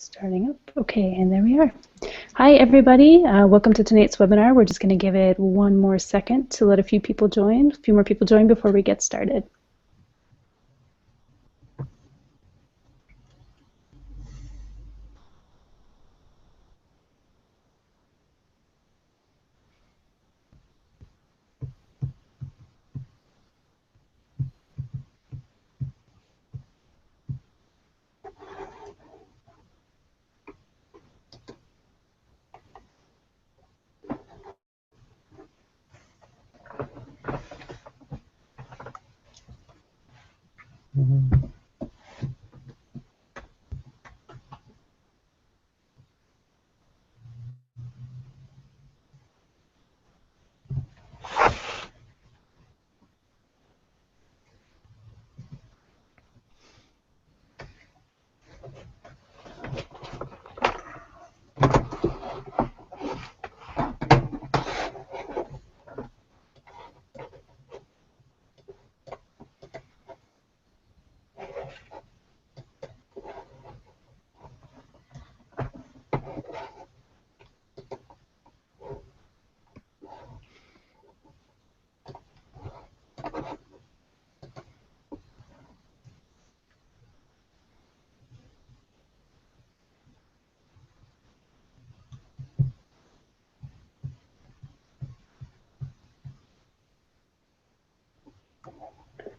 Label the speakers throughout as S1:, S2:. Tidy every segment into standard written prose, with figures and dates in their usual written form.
S1: Starting up. Okay, and there we are. Hi, everybody. Welcome to tonight's webinar. We're just going to give it one more second to let a few more people join before we get started.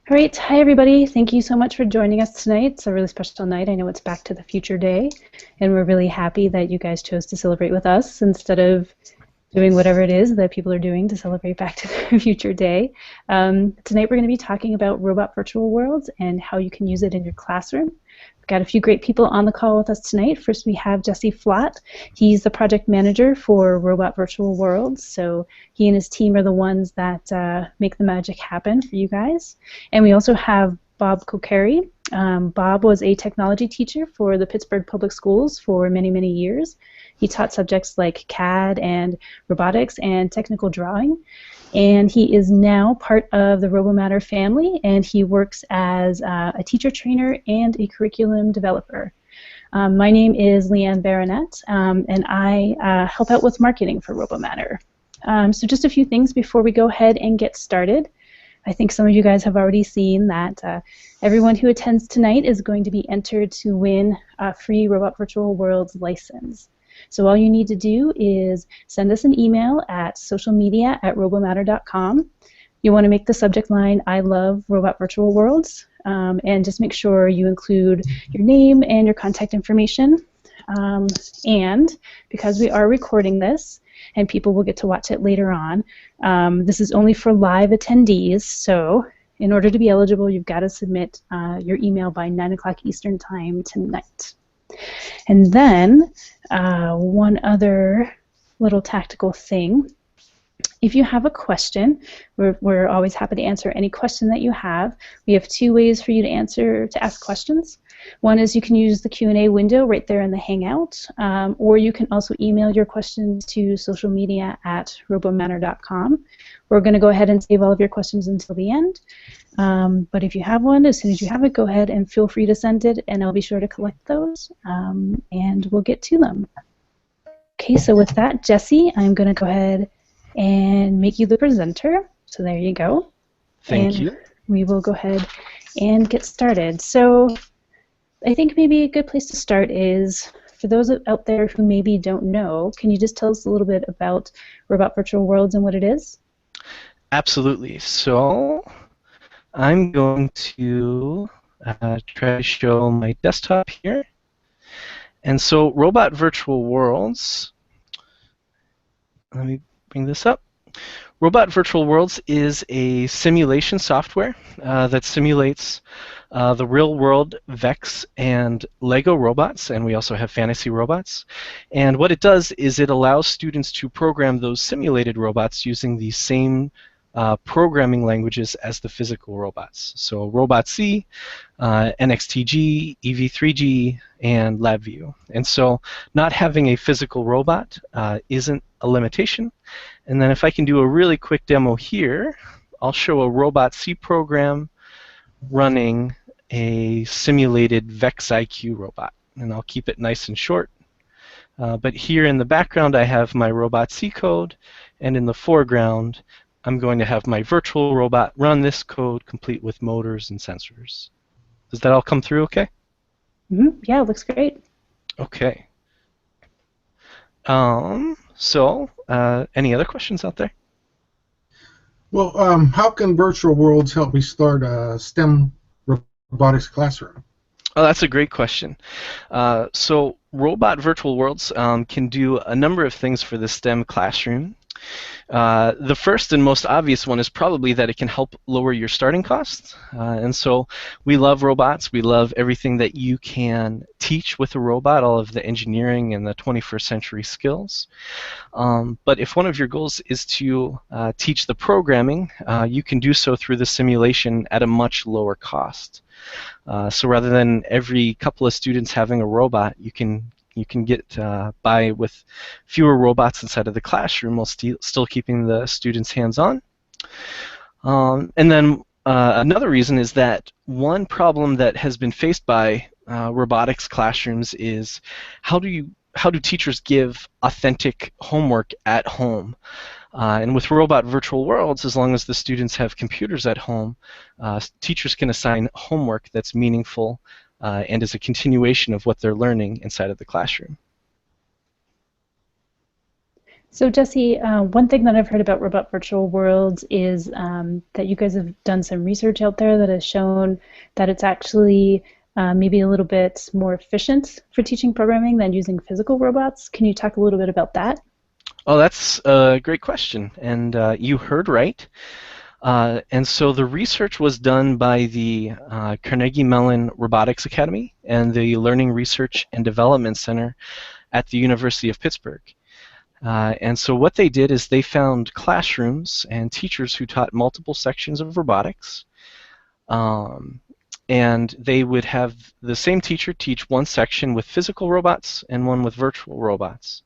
S1: All right, hi everybody. Thank you so much for joining us tonight. It's a really special night. I know it's Back to the Future Day, and we're really happy that you guys chose to celebrate with us instead of doing whatever it is that people are doing to celebrate Back to the Future Day. Tonight we're going to be talking about robot virtual worlds and how you can use it in your classroom. We've got a few great people on the call with us tonight. First we have Jesse Flot. He's the project manager for Robot Virtual Worlds, so he and his team are the ones that make the magic happen for you guys. And we also have Bob Kokari. Bob was a technology teacher for the Pittsburgh Public Schools for many, many years. He taught subjects like CAD and robotics and technical drawing. And he is now part of the RoboMatter family, and he works as a teacher trainer and a curriculum developer. My name is Leanne Baronet, and I help out with marketing for RoboMatter. So just a few things before we go ahead and get started. I think some of you guys have already seen that everyone who attends tonight is going to be entered to win a free Robot Virtual Worlds license. So all you need to do is send us an email at socialmedia@robomatter.com. You want to make the subject line, I love Robot Virtual Worlds, and just make sure you include your name and your contact information. And because we are recording this, and people will get to watch it later on, this is only for live attendees, so in order to be eligible, you've got to submit your email by 9 o'clock Eastern Time tonight. And then one other little tactical thing. If you have a question, we're always happy to answer any question that you have. We have two ways for you to ask questions. One is you can use the Q&A window right there in the Hangout, or you can also email your questions to socialmedia@robomatter.com. We're going to go ahead and save all of your questions until the end. But if you have one, as soon as you have it, go ahead and feel free to send it, and I'll be sure to collect those, and we'll get to them. Okay, so with that, Jesse, I'm going to go ahead and make you the presenter. So there you go.
S2: Thank you.
S1: We will go ahead and get started. So I think maybe a good place to start is, for those out there who maybe don't know, can you just tell us a little bit about Robot Virtual Worlds and what it is?
S2: Absolutely. So I'm going to try to show my desktop here. And so Robot Virtual Worlds, let me bring this up. Robot Virtual Worlds is a simulation software that simulates the real-world VEX and Lego robots, and we also have fantasy robots. And what it does is it allows students to program those simulated robots using the same programming languages as the physical robots. So Robot C, NXTG, EV3G, and LabVIEW. And so not having a physical robot isn't a limitation. And then if I can do a really quick demo here, I'll show a Robot C program running a simulated VEX IQ robot. and I'll keep it nice and short. But here in the background, I have my robot C code, and in the foreground, I'm going to have my virtual robot run this code complete with motors and sensors. Does that all come through okay?
S1: Yeah, it looks great.
S2: Okay. Any other questions out there?
S3: Well, how can virtual worlds help me start a STEM robotics classroom?
S2: Oh, that's a great question. So robot virtual worlds can do a number of things for the STEM classroom. The first and most obvious one is probably that it can help lower your starting costs. And so we love robots. We love everything that you can teach with a robot, all of the engineering and the 21st century skills. But if one of your goals is to teach the programming, you can do so through the simulation at a much lower cost. So rather than every couple of students having a robot, you can get by with fewer robots inside of the classroom while still keeping the students hands-on. And then another reason is that one problem that has been faced by robotics classrooms is how do teachers give authentic homework at home? And with robot virtual worlds, as long as the students have computers at home, teachers can assign homework that's meaningful and is a continuation of what they're learning inside of the classroom.
S1: So Jesse, one thing that I've heard about robot virtual worlds is that you guys have done some research out there that has shown that it's actually maybe a little bit more efficient for teaching programming than using physical robots. Can you talk a little bit about that?
S2: Oh, that's a great question, and you heard right. And so the research was done by the Carnegie Mellon Robotics Academy and the Learning Research and Development Center at the University of Pittsburgh. And so what they did is they found classrooms and teachers who taught multiple sections of robotics. And they would have the same teacher teach one section with physical robots and one with virtual robots.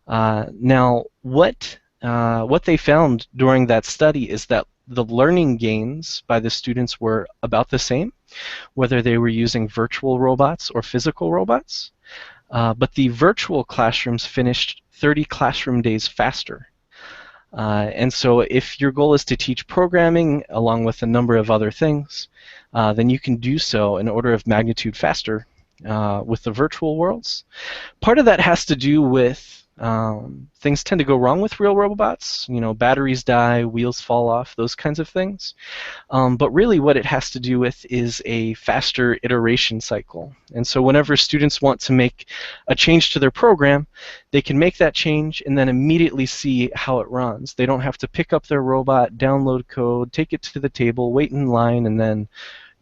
S2: Now, what they found during that study is that the learning gains by the students were about the same, whether they were using virtual robots or physical robots. But the virtual classrooms finished 30 classroom days faster. And so if your goal is to teach programming along with a number of other things, then you can do so an order of magnitude faster with the virtual worlds. Part of that has to do with things tend to go wrong with real robots. You know, batteries die, wheels fall off, those kinds of things. But really what it has to do with is a faster iteration cycle. And so whenever students want to make a change to their program, they can make that change and then immediately see how it runs. They don't have to pick up their robot, download code, take it to the table, wait in line, and then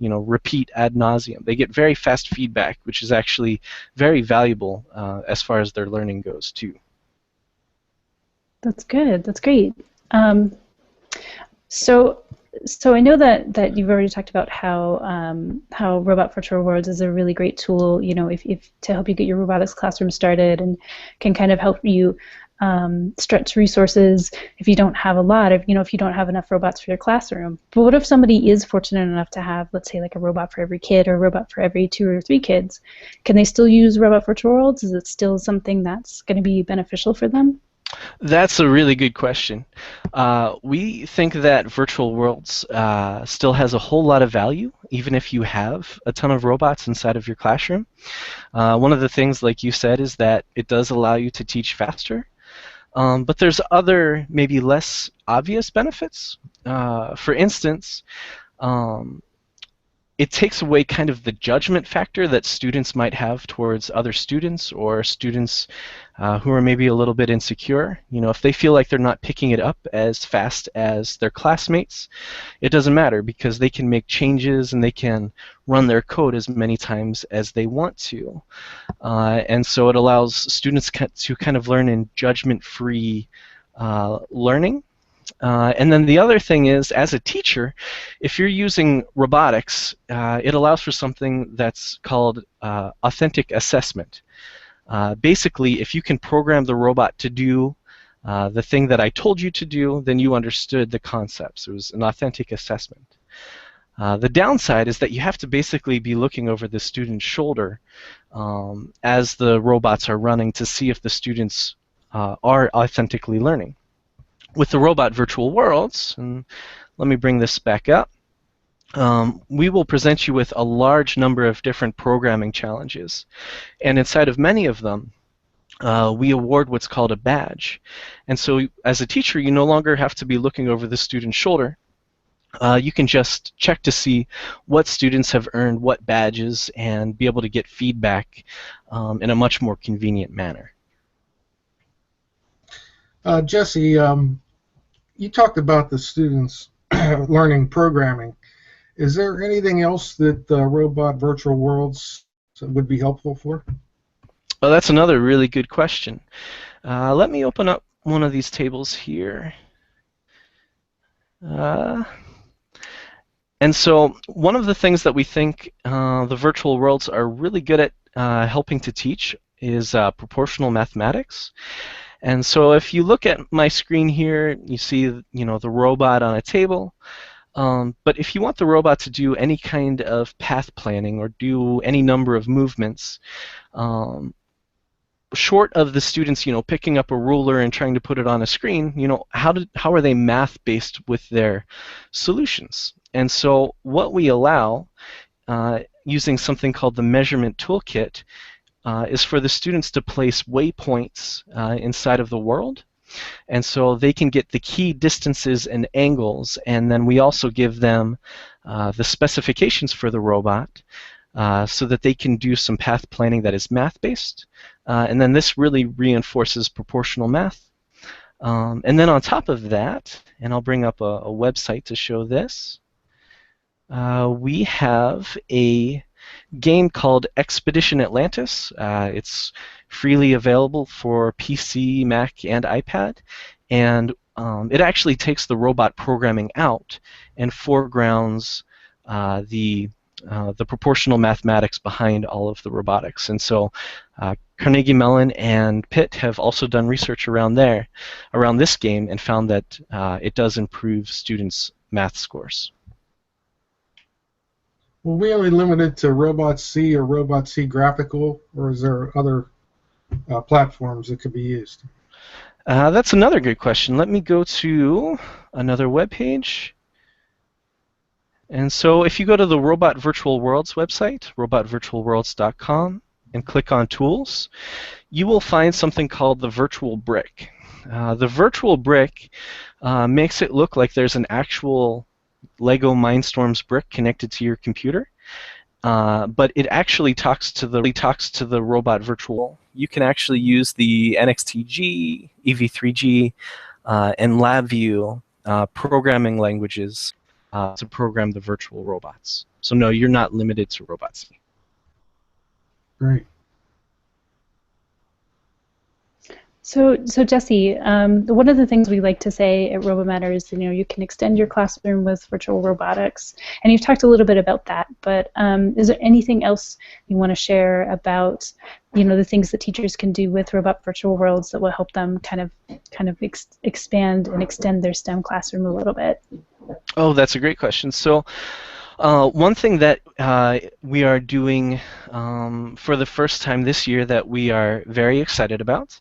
S2: repeat ad nauseum. They get very fast feedback, which is actually very valuable as far as their learning goes too.
S1: That's good. That's great. So I know that you've already talked about how Robot Virtual Worlds is a really great tool, if to help you get your robotics classroom started and can kind of help you stretch resources if you don't have a lot of, if you don't have enough robots for your classroom. But what if somebody is fortunate enough to have, let's say, like a robot for every kid or a robot for every 2 or 3 kids? Can they still use Robot Virtual Worlds? Is it still something that's going to be beneficial for them?
S2: That's a really good question. We think that virtual worlds still has a whole lot of value, even if you have a ton of robots inside of your classroom. One of the things, like you said, is that it does allow you to teach faster. But there's other, maybe less obvious benefits. For instance, it takes away kind of the judgment factor that students might have towards other students or students who are maybe a little bit insecure. If they feel like they're not picking it up as fast as their classmates, it doesn't matter because they can make changes and they can run their code as many times as they want to. And so it allows students to kind of learn in judgment-free learning. And then the other thing is, as a teacher, if you're using robotics, it allows for something that's called authentic assessment. Basically, if you can program the robot to do the thing that I told you to do, then you understood the concepts. It was an authentic assessment. The downside is that you have to basically be looking over the student's shoulder as the robots are running to see if the students are authentically learning. With the robot virtual worlds, and let me bring this back up, we will present you with a large number of different programming challenges. And inside of many of them, we award what's called a badge. And so as a teacher, you no longer have to be looking over the student's shoulder. You can just check to see what students have earned what badges and be able to get feedback in a much more convenient manner.
S3: Jesse, you talked about the students learning programming. Is there anything else that robot virtual worlds would be helpful for?
S2: Well, that's another really good question. Let me open up one of these tables here. And so one of the things that we think the virtual worlds are really good at helping to teach is proportional mathematics. And so if you look at my screen here, you see the robot on a table. But if you want the robot to do any kind of path planning or do any number of movements, short of the students, picking up a ruler and trying to put it on a screen, how are they math-based with their solutions? And so what we allow, using something called the measurement toolkit, is for the students to place waypoints inside of the world. And so they can get the key distances and angles, and then we also give them the specifications for the robot so that they can do some path planning that is math-based. And then this really reinforces proportional math. And then on top of that, and I'll bring up a website to show this, we have a game called Expedition Atlantis. It's freely available for PC, Mac, and iPad, and it actually takes the robot programming out and foregrounds the proportional mathematics behind all of the robotics. And so Carnegie Mellon and Pitt have also done research around this game, and found that it does improve students' math scores.
S3: Will we only limit it to Robot C or Robot C Graphical, or is there other platforms that could be used?
S2: That's another good question. Let me go to another web page. And so if you go to the Robot Virtual Worlds website, robotvirtualworlds.com, and click on Tools, you will find something called the Virtual Brick. The Virtual Brick makes it look like there's an actual Lego Mindstorms brick connected to your computer, but it actually talks to the robot virtual. You can actually use the NXTG, EV3G, and LabVIEW programming languages to program the virtual robots. So no, you're not limited to Robot C.
S3: Great.
S1: So Jesse, one of the things we like to say at RoboMatter is, you can extend your classroom with virtual robotics, and you've talked a little bit about that. But is there anything else you want to share about, the things that teachers can do with robot virtual worlds that will help them kind of expand and extend their STEM classroom a little bit?
S2: Oh, that's a great question. So one thing that we are doing for the first time this year that we are very excited about,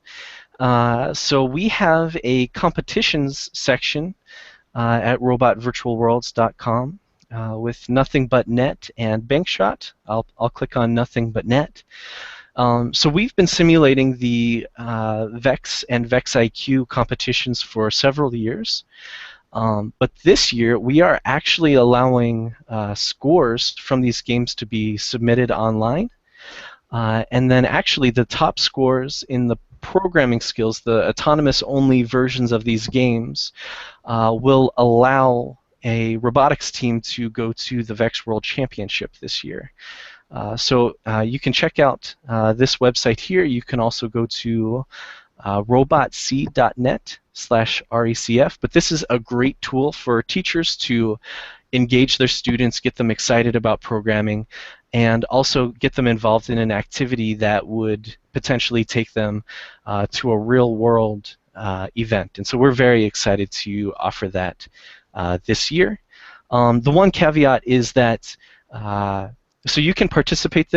S2: so we have a competitions section at robotvirtualworlds.com with Nothing But Net and Bankshot. I'll click on Nothing But Net. So we've been simulating the VEX and VEX IQ competitions for several years. But this year, we are actually allowing scores from these games to be submitted online. And then actually the top scores in the programming skills, the autonomous-only versions of these games, will allow a robotics team to go to the VEX World Championship this year. So you can check out this website here. You can also go to robotc.net/RECF, but this is a great tool for teachers to engage their students, get them excited about programming, and also get them involved in an activity that would potentially take them to a real-world event. And so we're very excited to offer that this year. The one caveat is that so you can participate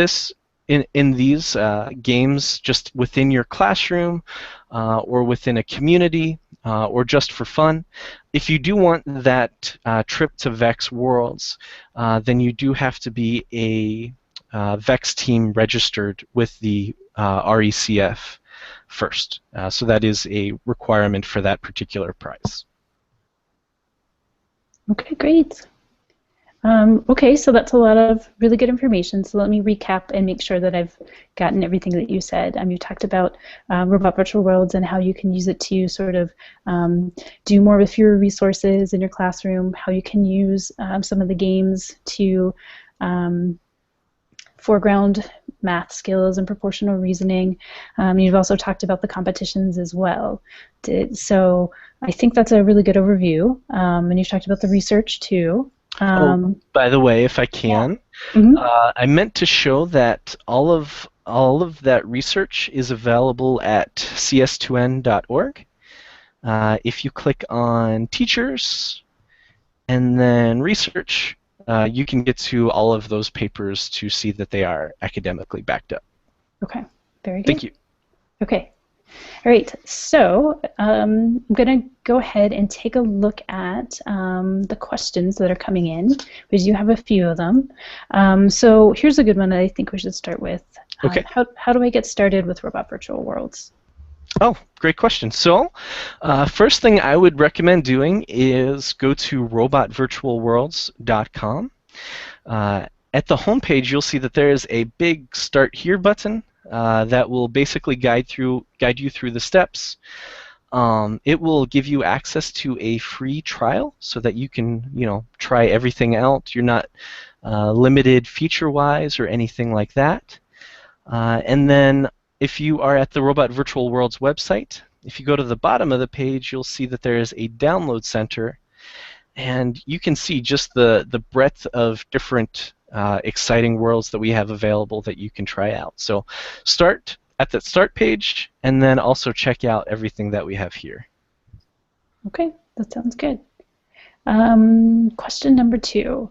S2: in these games just within your classroom or within a community or just for fun. If you do want that trip to VEX Worlds, then you do have to be a VEX team registered with the RECF first. So that is a requirement for that particular prize.
S1: Okay, great. Okay, so that's a lot of really good information. So let me recap and make sure that I've gotten everything that you said. You talked about Robot Virtual Worlds and how you can use it to sort of do more with fewer resources in your classroom, how you can use some of the games to foreground math skills and proportional reasoning. You've also talked about the competitions as well. So I think that's a really good overview. And you've talked about the research too.
S2: Oh, by the way, if I can, I meant to show that all of that research is available at cs2n.org. If you click on Teachers and then Research, you can get to all of those papers to see that they are academically backed up.
S1: Okay, very good.
S2: Thank you.
S1: Okay. All right, so I'm going to go ahead and take a look at the questions that are coming in, because you have a few of them. So here's a good one that I think we should start with.
S2: Okay.
S1: How do I get started with Robot Virtual Worlds?
S2: Oh, great question. So first thing I would recommend doing is go to robotvirtualworlds.com. At the home page, you'll see that there is a big Start Here button that will basically guide you through the steps. It will give you access to a free trial so that you can, try everything out. You're not limited feature-wise or anything like that. And then if you are at the Robot Virtual Worlds website, if you go to the bottom of the page, you'll see that there is a download center, and you can see just the breadth of different exciting worlds that we have available that you can try out. So start at the start page and then also check out everything that we have here.
S1: Okay, that sounds good. Question number 2.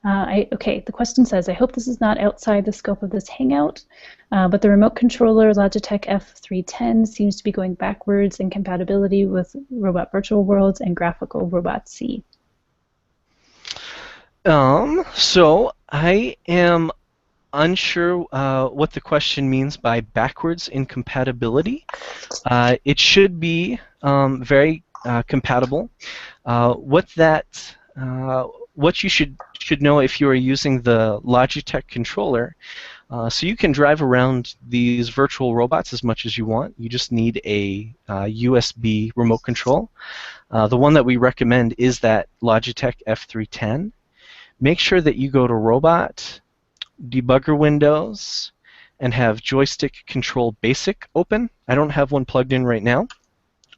S1: Okay, the question says, I hope this is not outside the scope of this hangout, but the remote controller Logitech F310 seems to be going backwards in compatibility with Robot Virtual Worlds and Graphical Robot C.
S2: So I am unsure what the question means by backwards in compatibility. It should be very compatible. What you should know if you are using the Logitech controller, so you can drive around these virtual robots as much as you want. You just need a USB remote control. The one that we recommend is that Logitech F310. Make sure that you go to Robot, Debugger Windows, and have Joystick Control Basic open. I don't have one plugged in right now.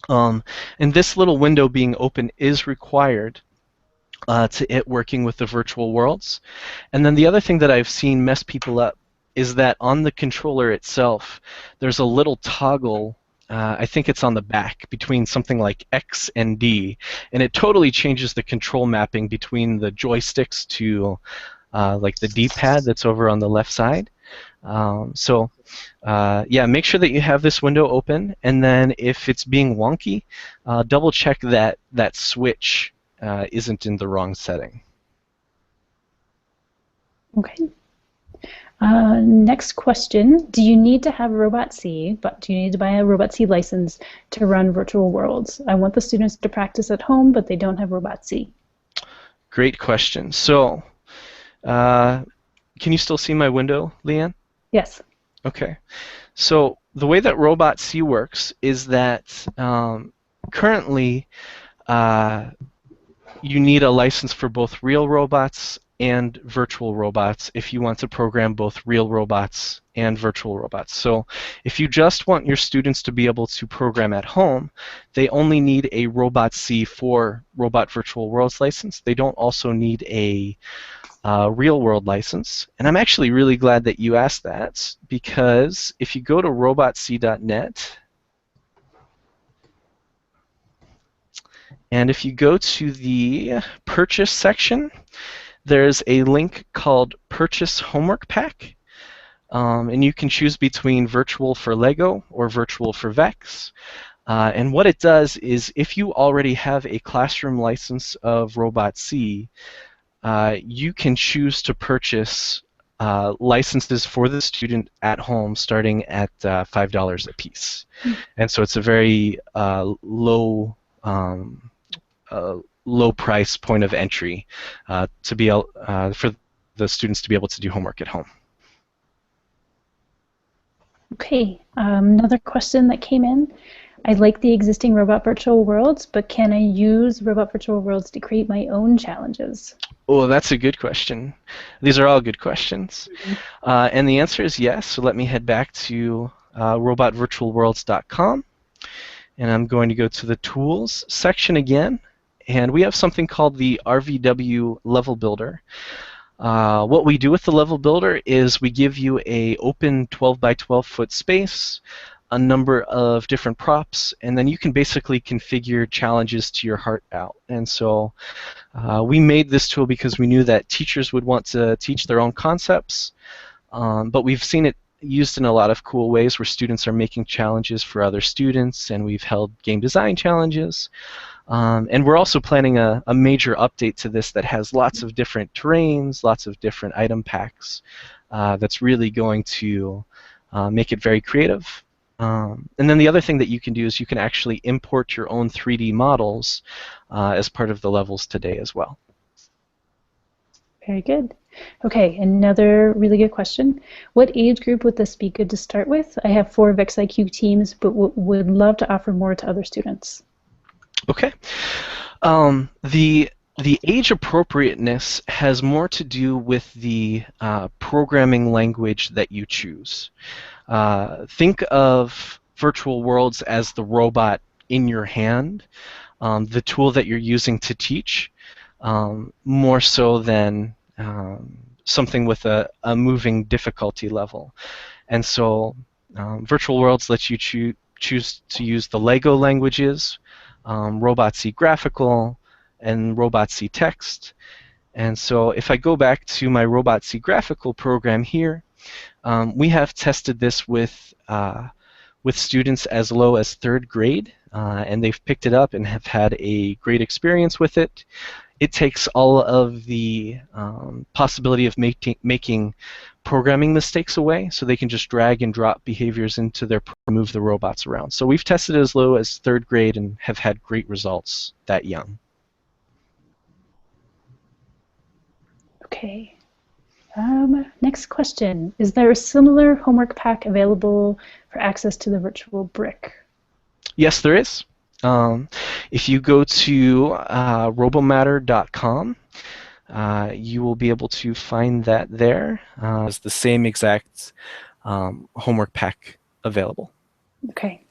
S2: And this little window being open is required to it working with the virtual worlds. And then the other thing that I've seen mess people up is that on the controller itself, there's a little toggle, I think it's on the back, between something like X and D, and it totally changes the control mapping between the joysticks to like the D-pad that's over on the left side. Yeah, make sure that you have this window open, and then if it's being wonky, double check that that switch isn't in the wrong setting.
S1: Okay. Next question. Do you need to have Robot C, but do you need to buy a Robot C license to run virtual worlds? I want the students to practice at home, but they don't have Robot C.
S2: Great question. So, can you still see my window, Leanne?
S1: Yes.
S2: Okay. So the way that Robot C works is that currently you need a license for both real robots and virtual robots if you want to program both real robots and virtual robots. So if you just want your students to be able to program at home, they only need a Robot C for Robot Virtual Worlds license. They don't also need a real world license. And I'm actually really glad that you asked that, because if you go to robotc.net And if you go to the purchase section, there's a link called Purchase Homework Pack. And you can choose between virtual for Lego or virtual for VEX. And what it does is if you already have a classroom license of Robot C, you can choose to purchase licenses for the student at home starting at $5 a piece. And so it's a very low price point of entry to be for the students to be able to do homework at home.
S1: Okay, another question that came in. I like the existing Robot Virtual Worlds, but can I use Robot Virtual Worlds to create my own challenges?
S2: Oh, that's a good question. These are all good questions. And the answer is yes. So let me head back to robotvirtualworlds.com. And I'm going to go to the Tools section again. And we have something called the RVW Level Builder. What we do with the Level Builder is we give you a open 12 by 12 foot space, a number of different props, and then you can basically configure challenges to your heart out. And so we made this tool because we knew that teachers would want to teach their own concepts, but we've seen it used in a lot of cool ways where students are making challenges for other students, and we've held game design challenges. And we're also planning a major update to this that has lots of different terrains, lots of different item packs that's really going to make it very creative. And then the other thing that you can do is you can actually import your own 3D models as part of the levels today as well.
S1: Very good. Okay, another really good question. What age group would this be good to start with? I have 4 VEX IQ teams, but would love to offer more to other students.
S2: Okay. The age appropriateness has more to do with the programming language that you choose. Think of virtual worlds as the robot in your hand, the tool that you're using to teach, more so than something with a moving difficulty level. And so virtual worlds lets you choose to use the Lego languages, Robot C graphical, and Robot C text. And so if I go back to my Robot C graphical program here, we have tested this with students as low as 3rd grade, and they've picked it up and have had a great experience with it. It takes all of the possibility of making programming mistakes away, so they can just drag and drop behaviors into their move the robots around. So we've tested it as low as 3rd grade and have had great results that young.
S1: Okay. Next question. Is there a similar homework pack available for access to the virtual brick?
S2: Yes, there is. If you go to robomatter.com, you will be able to find that there. It's the same exact homework pack available.
S1: Okay.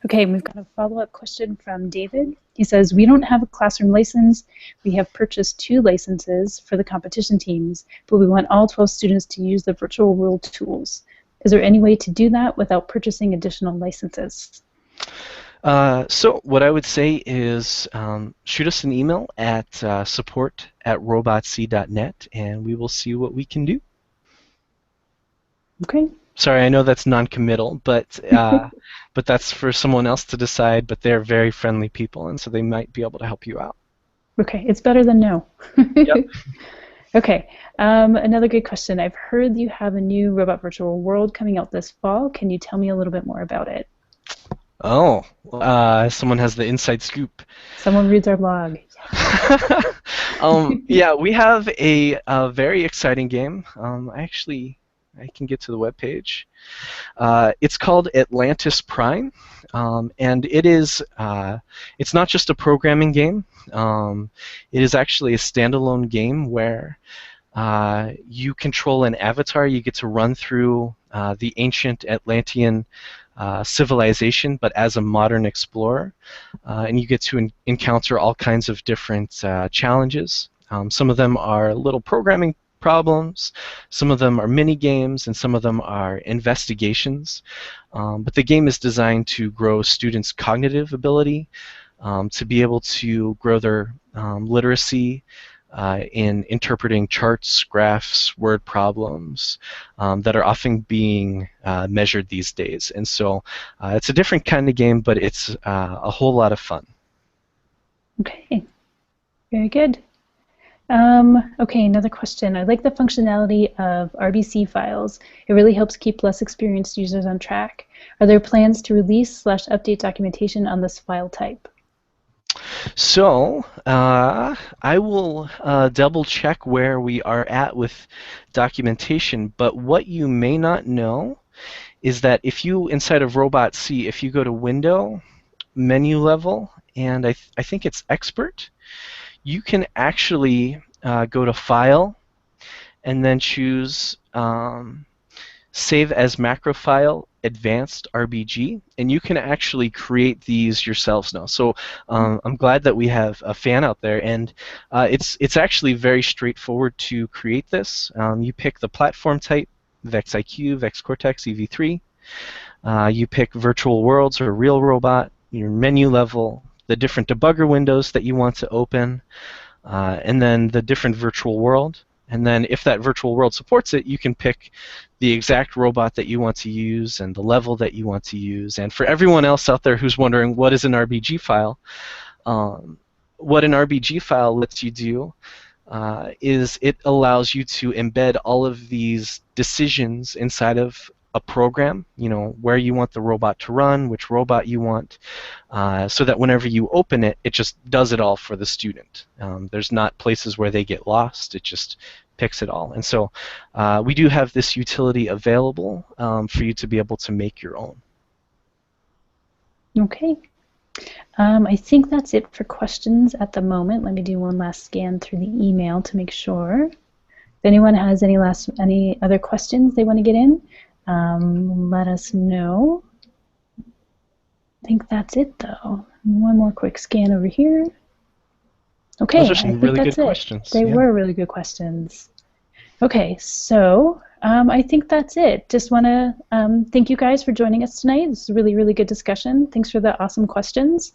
S1: Okay, we've got a follow-up question from David. He says, we don't have a classroom license. We have purchased 2 licenses for the competition teams, but we want all 12 students to use the virtual world tools. Is there any way to do that without purchasing additional licenses?
S2: So what I would say is shoot us an email at support@robotc.net, and we will see what we can do.
S1: Okay.
S2: Sorry, I know that's non-committal, but that's for someone else to decide. But they're very friendly people, and so they might be able to help you out.
S1: Okay, it's better than no.
S2: Yep.
S1: Okay, another good question. I've heard you have a new Robot Virtual World coming out this fall. Can you tell me a little bit more about it?
S2: Oh, someone has the inside scoop.
S1: Someone reads our blog.
S2: Yeah, we have a very exciting game. I can get to the webpage. It's called Atlantis Prime, and it's not just a programming game. It is actually a standalone game where you control an avatar. You get to run through the ancient Atlantean civilization, but as a modern explorer, and you get to encounter all kinds of different challenges. Some of them are little programming problems, some of them are mini games, and some of them are investigations. But the game is designed to grow students' cognitive ability, to be able to grow their literacy in interpreting charts, graphs, word problems that are often being measured these days. And so it's a different kind of game, but it's a whole lot of fun.
S1: Okay, very good. Okay, another question. I like the functionality of RBC files. It really helps keep less experienced users on track. Are there plans to release/update documentation on this file type?
S2: So I will double check where we are at with documentation, but what you may not know is that if you, inside of Robot C, if you go to Window, Menu Level, and I think it's Expert, you can actually go to File and then choose Save as Macro File Advanced RBG, and you can actually create these yourselves now. So I'm glad that we have a fan out there, and it's actually very straightforward to create this. You pick the platform type, VEX IQ, VEX Cortex, EV3. You pick virtual worlds or real robot, your menu level, the different debugger windows that you want to open, and then the different virtual world. And then if that virtual world supports it, you can pick the exact robot that you want to use and the level that you want to use. And for everyone else out there who's wondering what is an RBG file, what an RBG file lets you do is it allows you to embed all of these decisions inside of a program, you know, where you want the robot to run, which robot you want, so that whenever you open it, it just does it all for the student. There's not places where they get lost. It just picks it all. And so we do have this utility available for you to be able to make your own.
S1: Okay. I think that's it for questions at the moment. Let me do one last scan through the email to make sure. If anyone has any other questions they want to get in, let us know. I think that's it, though. One more quick scan over here. Okay,
S2: Those are
S1: I
S2: some
S1: think
S2: really
S1: that's
S2: good
S1: it.
S2: questions.
S1: They were really good questions. Okay, so I think that's it. Just want to thank you guys for joining us tonight. This is a really, really good discussion. Thanks for the awesome questions.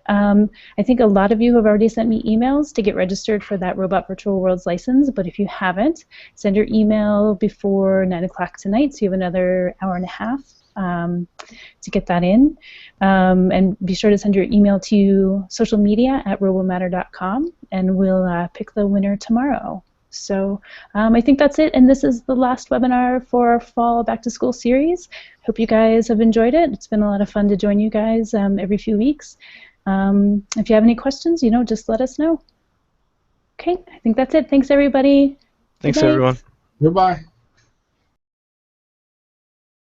S1: I think a lot of you have already sent me emails to get registered for that Robot Virtual Worlds license, but if you haven't, send your email before 9 o'clock tonight, so you have another hour and a half to get that in. And be sure to send your email to social media at robomatter.com, and we'll pick the winner tomorrow. So I think that's it, and this is the last webinar for our fall back to school series. Hope you guys have enjoyed it. It's been a lot of fun to join you guys every few weeks. If you have any questions, just let us know. Okay, I think that's it. Thanks, everybody.
S2: Thanks,
S1: Good night.
S2: everyone.
S3: Goodbye.